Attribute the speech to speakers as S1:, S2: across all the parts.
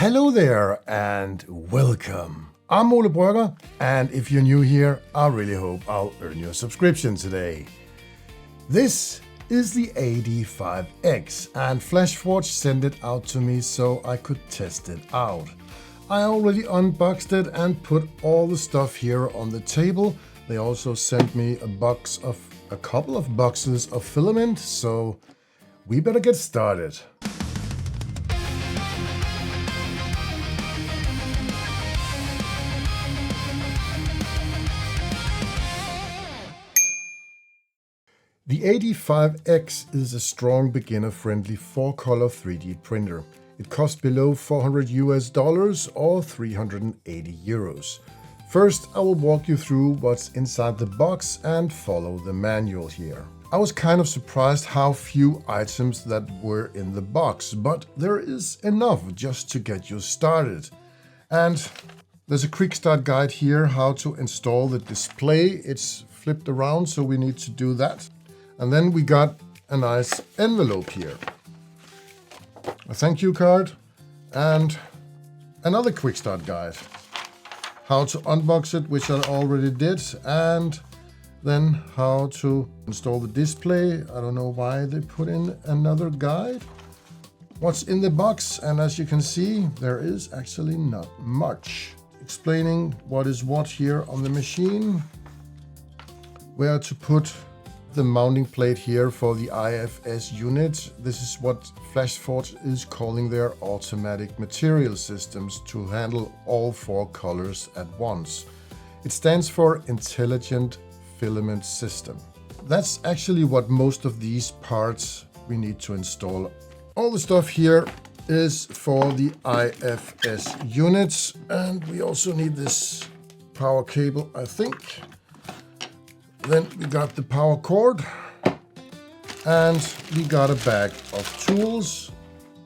S1: Hello there and welcome. I'm Ole Brøgger, and if you're new here, I really hope I'll earn your subscription today. This is the AD5X, and FlashForge sent it out to me so I could test it out. I already unboxed it and put all the stuff here on the table. They also sent me a couple of boxes of filament, so we better get started. The AD5X is a strong beginner-friendly 4-color 3D printer. It costs below $400 or 380 euros. First, I will walk you through what's inside the box and follow the manual here. I was kind of surprised how few items that were in the box, but there is enough just to get you started. And there's a quick start guide here how to install the display. It's flipped around, so we need to do that. And then we got a nice envelope here, a thank you card, and another quick start guide. How to unbox it, which I already did, and then how to install the display. I don't know why they put in another guide. What's in the box, and as you can see, there is actually not much. Explaining what is what here on the machine, where to put the mounting plate here for the IFS unit. This is what FlashForge is calling their automatic material systems to handle all 4 colors at once. It stands for Intelligent Filament System. That's actually what most of these parts we need to install. All the stuff here is for the IFS units, and we also need this power cable, I think. Then we got the power cord, and we got a bag of tools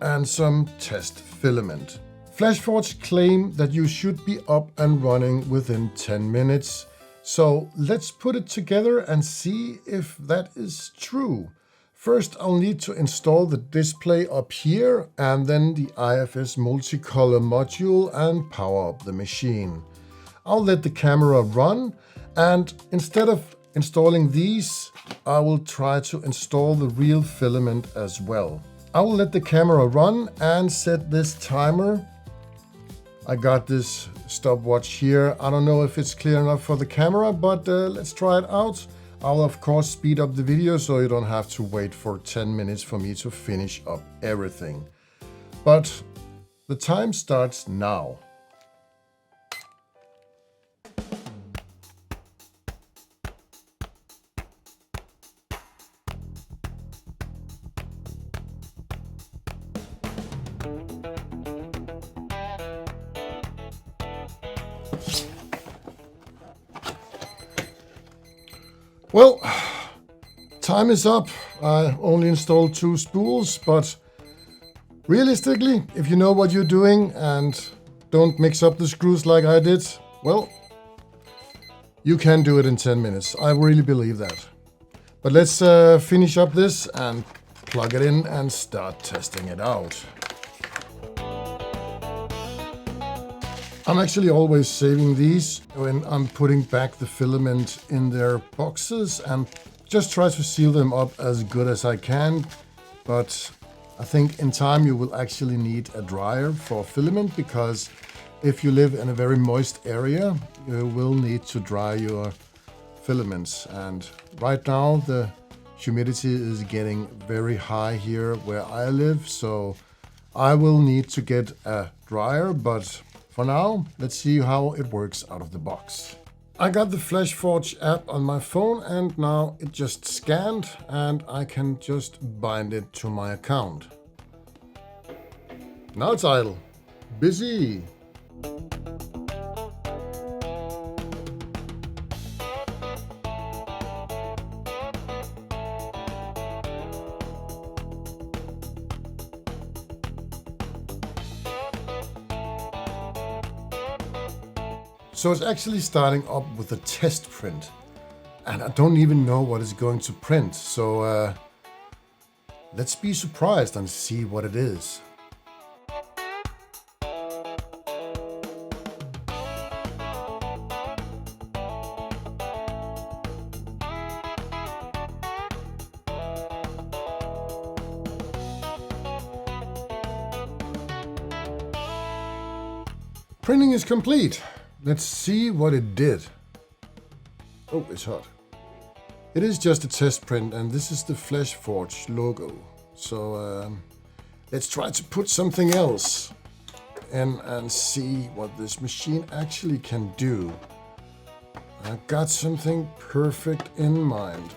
S1: and some test filament. FlashForge claim that you should be up and running within 10 minutes. So let's put it together and see if that is true. First, I'll need to install the display up here and then the IFS multicolor module and power up the machine. I'll let the camera run, and instead of installing these, I will try to install the real filament as well. I will let the camera run and set this timer. I got this stopwatch here. I don't know if it's clear enough for the camera, but let's try it out. I'll of course speed up the video so you don't have to wait for 10 minutes for me to finish up everything. But the time starts now. Well, time is up. I only installed 2 spools, but realistically, if you know what you're doing and don't mix up the screws like I did, well, you can do it in 10 minutes. I really believe that. But let's finish up this and plug it in and start testing it out. I'm actually always saving these when I'm putting back the filament in their boxes and just try to seal them up as good as I can. But I think in time you will actually need a dryer for filament, because if you live in a very moist area, you will need to dry your filaments. And right now the humidity is getting very high here where I live, so I will need to get a dryer, but for now, let's see how it works out of the box. I got the FlashForge app on my phone, and now it just scanned and I can just bind it to my account. Now it's idle. Busy. So it's actually starting up with a test print, and I don't even know what it's going to print. So let's be surprised and see what it is. Printing is complete. Let's see what it did. Oh, it's hot. It is just a test print, and this is the FlashForge logo. So let's try to put something else in and see what this machine actually can do. I've got something perfect in mind.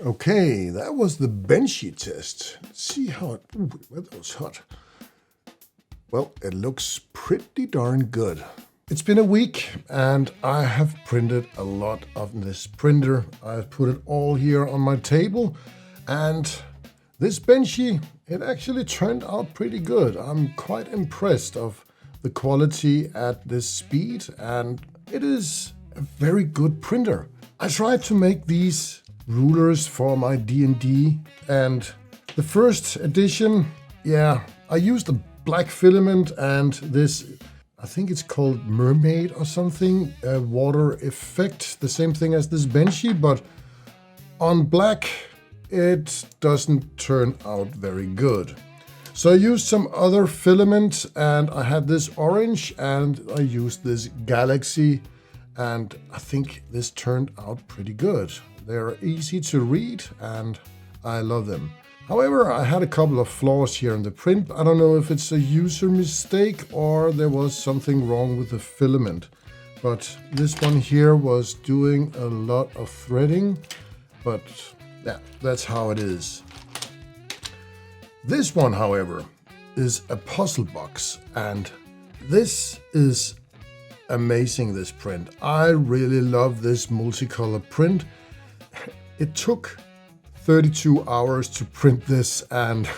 S1: Okay, that was the benchy test. Let's see how it... Ooh, that was hot. Well, it looks pretty darn good. It's been a week and I have printed a lot of this printer. I've put it all here on my table, and this benchy, it actually turned out pretty good. I'm quite impressed of the quality at this speed, and it is a very good printer. I tried to make these rulers for my D&D, and the first edition, yeah, I used a black filament and this, I think it's called mermaid or something, a water effect, the same thing as this benchy, but on black it doesn't turn out very good. So I used some other filament, and I had this orange, and I used this galaxy, and I think this turned out pretty good. They're easy to read and I love them. However, I had a couple of flaws here in the print. I don't know if it's a user mistake or there was something wrong with the filament. But this one here was doing a lot of threading. But yeah, that's how it is. This one, however, is a puzzle box, and this is amazing, this print. I really love this multicolor print. It took 32 hours to print this, and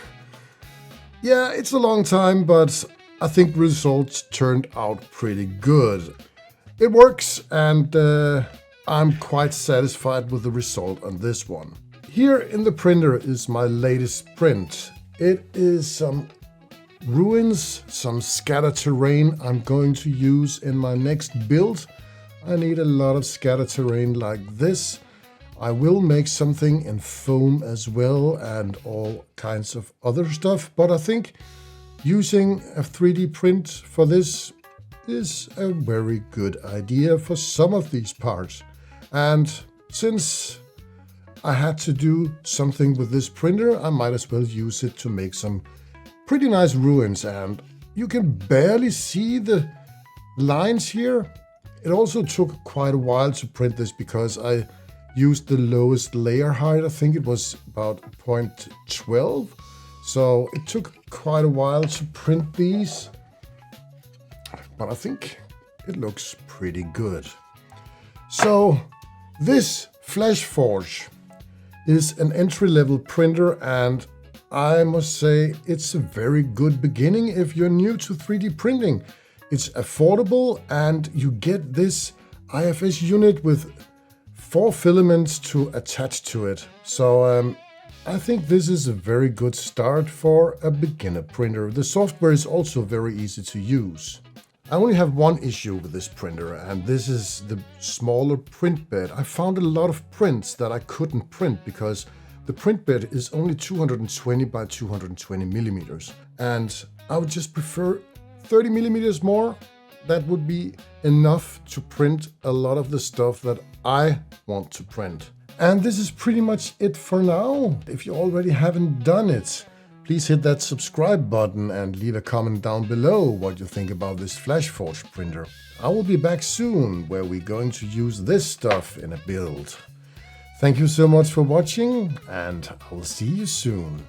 S1: yeah, it's a long time, but I think the results turned out pretty good. It works, and I'm quite satisfied with the result on this one. Here in the printer is my latest print. It is some ruins, some scattered terrain I'm going to use in my next build. I need a lot of scattered terrain like this. I will make something in foam as well and all kinds of other stuff, but I think using a 3D print for this is a very good idea for some of these parts. And since I had to do something with this printer, I might as well use it to make some pretty nice ruins, and you can barely see the lines here. It also took quite a while to print this because I used the lowest layer height. I think it was about 0.12. So it took quite a while to print these, but I think it looks pretty good. So this FlashForge is an entry-level printer, and I must say it's a very good beginning if you're new to 3D printing. It's affordable, and you get this IFS unit with 4 filaments to attach to it. So I think this is a very good start for a beginner printer. The software is also very easy to use. I only have one issue with this printer, and this is the smaller print bed. I found a lot of prints that I couldn't print because the print bed is only 220 by 220 millimeters. And I would just prefer 30 millimeters more. That would be enough to print a lot of the stuff that I want to print. And this is pretty much it for now. If you already haven't done it, please hit that subscribe button and leave a comment down below what you think about this FlashForge printer. I will be back soon where we're going to use this stuff in a build. Thank you so much for watching, and I will see you soon.